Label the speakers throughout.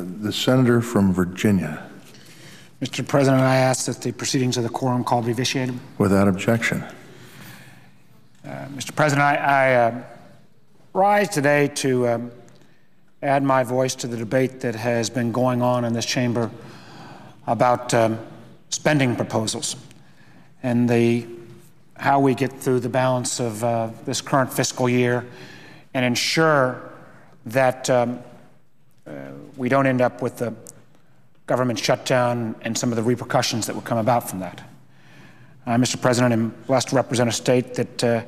Speaker 1: The senator from Virginia.
Speaker 2: Mr. President, I ask that the proceedings of the quorum call be vitiated.
Speaker 1: Without objection.
Speaker 2: Mr. President, I rise today to add my voice to the debate that has been going on in this chamber about spending proposals and how we get through the balance of this current fiscal year and ensure that we don't end up with the government shutdown and some of the repercussions that would come about from that. Mr. President, I'm blessed to represent a state that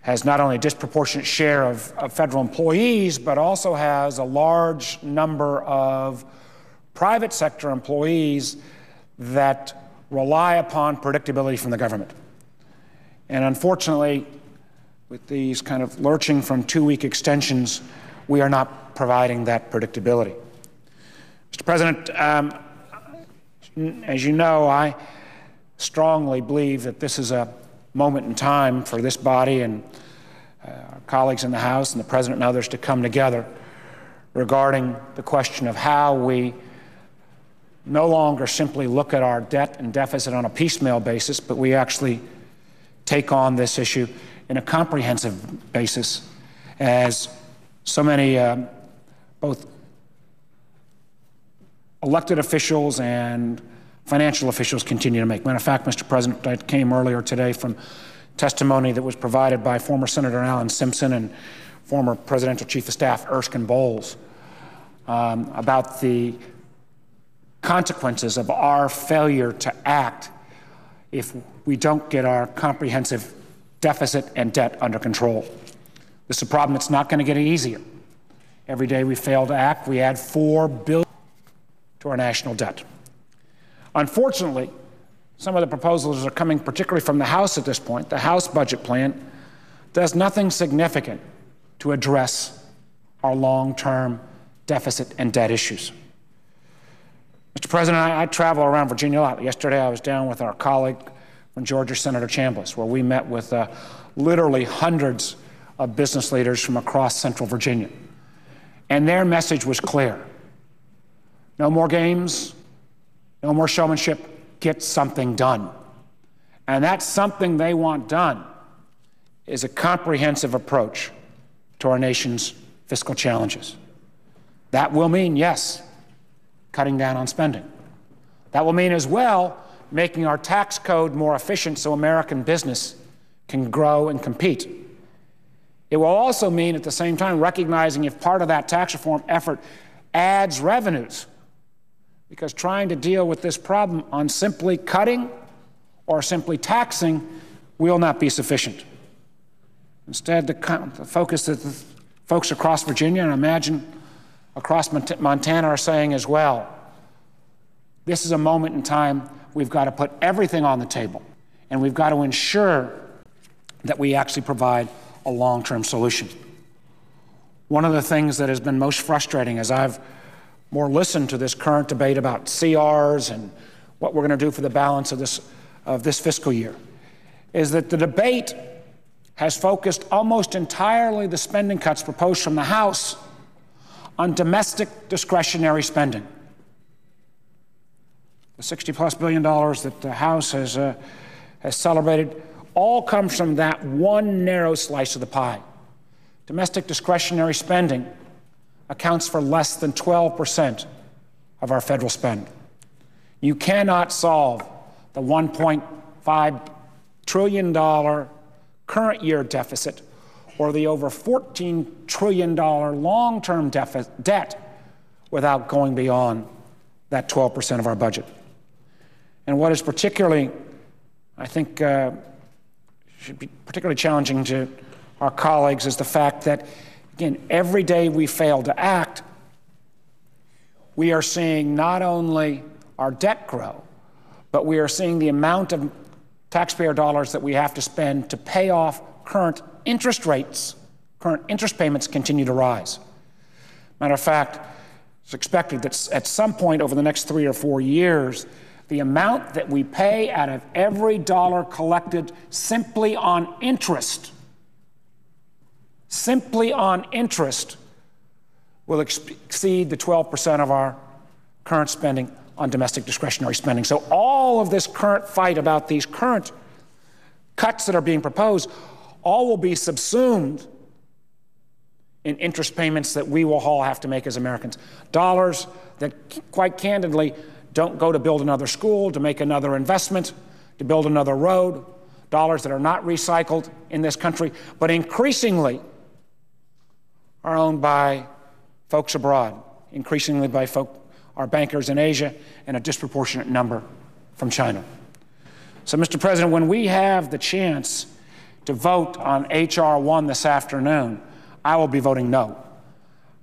Speaker 2: has not only a disproportionate share of federal employees, but also has a large number of private sector employees that rely upon predictability from the government. And unfortunately, with these kind of lurching from 2-week extensions, we are not providing that predictability. Mr. President, as you know, I strongly believe that this is a moment in time for this body and our colleagues in the House and the President and others to come together regarding the question of how we no longer simply look at our debt and deficit on a piecemeal basis, but we actually take on this issue in a comprehensive basis, as so many both elected officials and financial officials continue to make. Matter of fact, Mr. President, I came earlier today from testimony that was provided by former Senator Alan Simpson and former Presidential Chief of Staff Erskine Bowles about the consequences of our failure to act if we don't get our comprehensive deficit and debt under control. This is a problem that's not going to get any easier. Every day we fail to act, we add $4 billion to our national debt. Unfortunately, some of the proposals are coming particularly from the House at this point. The House budget plan does nothing significant to address our long-term deficit and debt issues. Mr. President, I travel around Virginia a lot. Yesterday I was down with our colleague from Georgia, Senator Chambliss, where we met with literally hundreds of business leaders from across central Virginia. And their message was clear. No more games, no more showmanship, get something done. And that something they want done is a comprehensive approach to our nation's fiscal challenges. That will mean, yes, cutting down on spending. That will mean as well making our tax code more efficient so American business can grow and compete. It will also mean at the same time recognizing if part of that tax reform effort adds revenues, because trying to deal with this problem on simply cutting or simply taxing will not be sufficient. Instead, the focus that the folks across Virginia and I imagine across Montana are saying as well, this is a moment in time we've got to put everything on the table, and we've got to ensure that we actually provide a long-term solution. One of the things that has been most frustrating as I've more listened to this current debate about CRs and what we're going to do for the balance of this fiscal year is that the debate has focused almost entirely the spending cuts proposed from the House on domestic discretionary spending. The $60+ billion that the House has celebrated all comes from that one narrow slice of the pie. Domestic discretionary spending accounts for less than 12% of our federal spend. You cannot solve the $1.5 trillion current year deficit or the over $14 trillion long-term debt without going beyond that 12% of our budget. And what is particularly, I think, should be particularly challenging to our colleagues is the fact that, again, every day we fail to act, we are seeing not only our debt grow, but we are seeing the amount of taxpayer dollars that we have to spend to pay off current interest rates, current interest payments continue to rise. Matter of fact, it's expected that at some point over the next 3 or 4 years, the amount that we pay out of every dollar collected simply on interest will exceed the 12% of our current spending on domestic discretionary spending. So all of this current fight about these current cuts that are being proposed, all will be subsumed in interest payments that we will all have to make as Americans. Dollars that, quite candidly, don't go to build another school, to make another investment, to build another road, dollars that are not recycled in this country, but increasingly are owned by folks abroad, increasingly by our bankers in Asia, and a disproportionate number from China. So, Mr. President, when we have the chance to vote on H.R. 1 this afternoon, I will be voting no.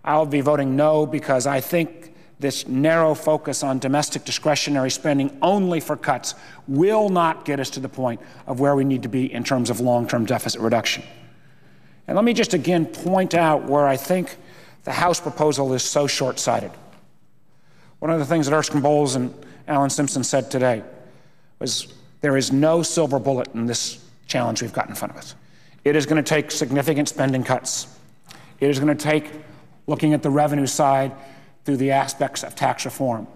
Speaker 2: I will be voting no because I think this narrow focus on domestic discretionary spending only for cuts will not get us to the point of where we need to be in terms of long-term deficit reduction. And let me just again point out where I think the House proposal is so short-sighted. One of the things that Erskine Bowles and Alan Simpson said today was there is no silver bullet in this challenge we've got in front of us. It is going to take significant spending cuts. It is going to take looking at the revenue side through the aspects of tax reform.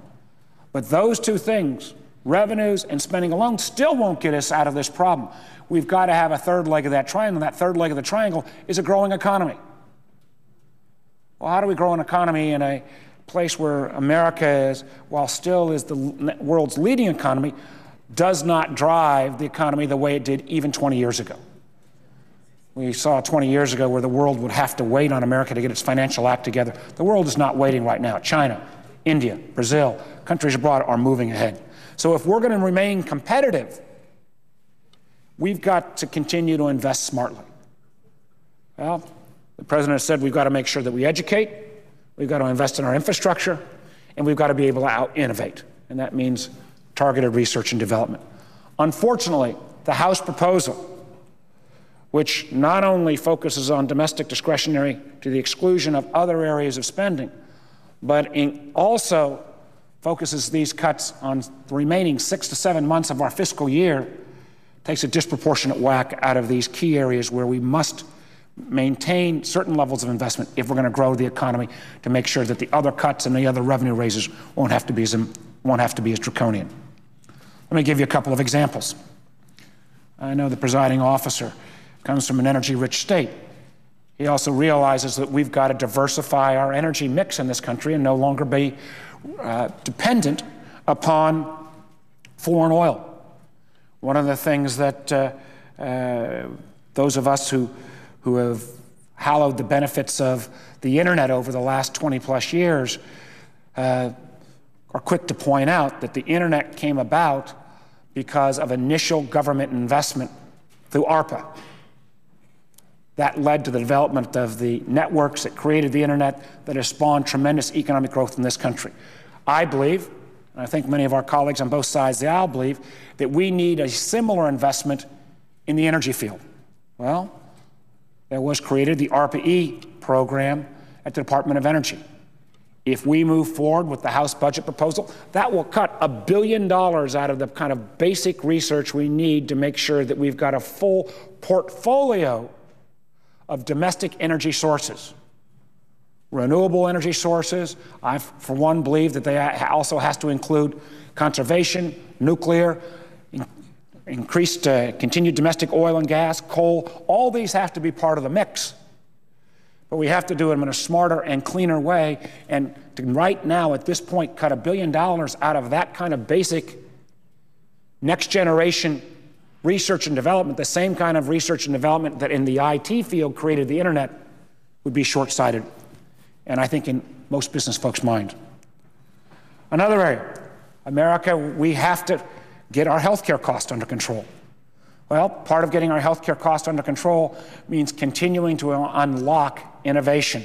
Speaker 2: But those two things, revenues and spending alone, still won't get us out of this problem. We've got to have a third leg of that triangle, and that third leg of the triangle is a growing economy. Well, how do we grow an economy in a place where America is, while still is the world's leading economy, does not drive the economy the way it did even 20 years ago? We saw 20 years ago where the world would have to wait on America to get its financial act together. The world is not waiting right now. China, India, Brazil, countries abroad are moving ahead. So if we're going to remain competitive, we've got to continue to invest smartly. Well, the President has said we've got to make sure that we educate, we've got to invest in our infrastructure, and we've got to be able to out-innovate. And that means targeted research and development. Unfortunately, the House proposal, which not only focuses on domestic discretionary to the exclusion of other areas of spending, but also focuses these cuts on the remaining 6 to 7 months of our fiscal year, takes a disproportionate whack out of these key areas where we must maintain certain levels of investment if we're going to grow the economy, to make sure that the other cuts and the other revenue raises won't have to be as draconian. Let me give you a couple of examples. I know the presiding officer comes from an energy-rich state. He also realizes that we've got to diversify our energy mix in this country and no longer be dependent upon foreign oil. One of the things that those of us who have hallowed the benefits of the internet over the last 20-plus years are quick to point out that the internet came about because of initial government investment through ARPA. That led to the development of the networks that created the internet that has spawned tremendous economic growth in this country. I believe, and I think many of our colleagues on both sides of the aisle believe, that we need a similar investment in the energy field. Well, there was created the ARPA-E program at the Department of Energy. If we move forward with the House budget proposal, that will cut $1 billion out of the kind of basic research we need to make sure that we've got a full portfolio of domestic energy sources. Renewable energy sources, I, for one, believe that they also has to include conservation, nuclear, increased continued domestic oil and gas, coal. All these have to be part of the mix. But we have to do them in a smarter and cleaner way. And to right now, at this point, cut $1 billion out of that kind of basic next generation research and development, the same kind of research and development that in the IT field created the internet, would be short-sighted, and I think in most business folks' mind. Another area, America, we have to get our healthcare costs under control. Well, part of getting our healthcare costs under control means continuing to unlock innovation.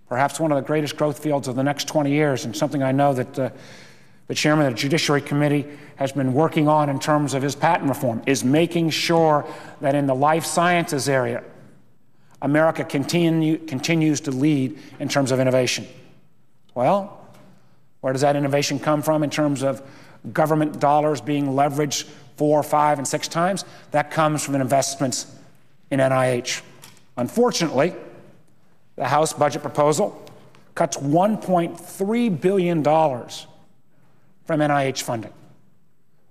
Speaker 2: Perhaps one of the greatest growth fields of the next 20 years, and something I know that the chairman of the Judiciary Committee has been working on in terms of his patent reform, is making sure that in the life sciences area, America continues to lead in terms of innovation. Well, where does that innovation come from in terms of government dollars being leveraged 4, 5, and 6 times? That comes from investments in NIH. Unfortunately, the House budget proposal cuts $1.3 billion from NIH funding.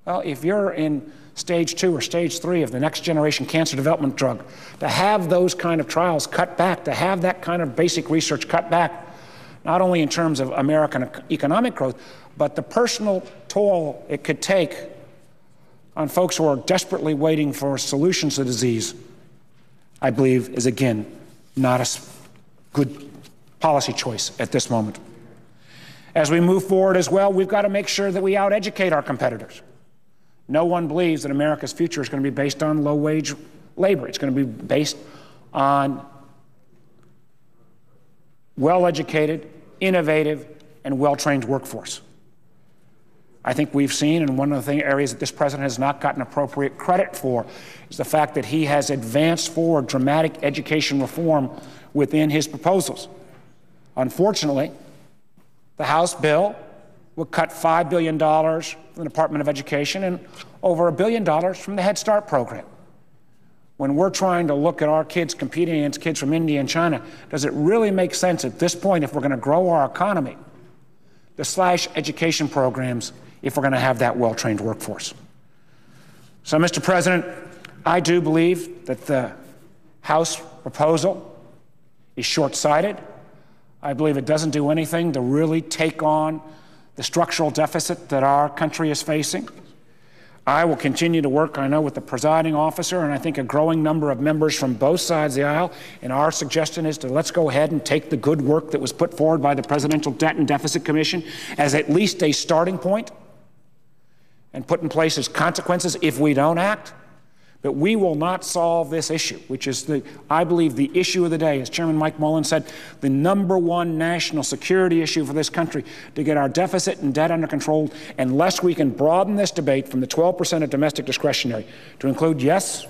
Speaker 2: Well, if you're in stage 2 or stage 3 of the next generation cancer development drug, to have those kind of trials cut back, to have that kind of basic research cut back, not only in terms of American economic growth, but the personal toll it could take on folks who are desperately waiting for solutions to the disease, I believe is, again, not a good policy choice at this moment. As we move forward as well, we've got to make sure that we out-educate our competitors. No one believes that America's future is going to be based on low-wage labor. It's going to be based on well-educated, innovative, and well-trained workforce. I think we've seen, and one of the areas that this president has not gotten appropriate credit for, is the fact that he has advanced forward dramatic education reform within his proposals. Unfortunately, the House bill would cut $5 billion from the Department of Education and over $1 billion from the Head Start program. When we're trying to look at our kids competing against kids from India and China, does it really make sense at this point, if we're going to grow our economy, to slash education programs if we're going to have that well-trained workforce? So, Mr. President, I do believe that the House proposal is short-sighted. I believe it doesn't do anything to really take on the structural deficit that our country is facing. I will continue to work, I know, with the presiding officer, and I think a growing number of members from both sides of the aisle, and our suggestion is to let's go ahead and take the good work that was put forward by the Presidential Debt and Deficit Commission as at least a starting point and put in place as consequences if we don't act. But we will not solve this issue, which is, I believe, the issue of the day. As Chairman Mike Mullen said, the #1 national security issue for this country, to get our deficit and debt under control, unless we can broaden this debate from the 12% of domestic discretionary to include, yes,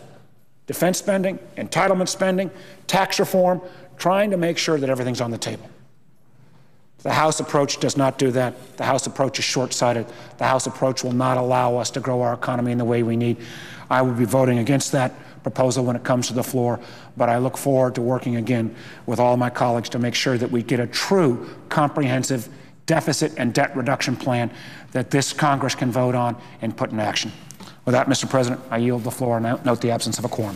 Speaker 2: defense spending, entitlement spending, tax reform, trying to make sure that everything's on the table. The House approach does not do that. The House approach is short-sighted. The House approach will not allow us to grow our economy in the way we need. I will be voting against that proposal when it comes to the floor, but I look forward to working again with all my colleagues to make sure that we get a true comprehensive deficit and debt reduction plan that this Congress can vote on and put in action. With that, Mr. President, I yield the floor and note the absence of a quorum.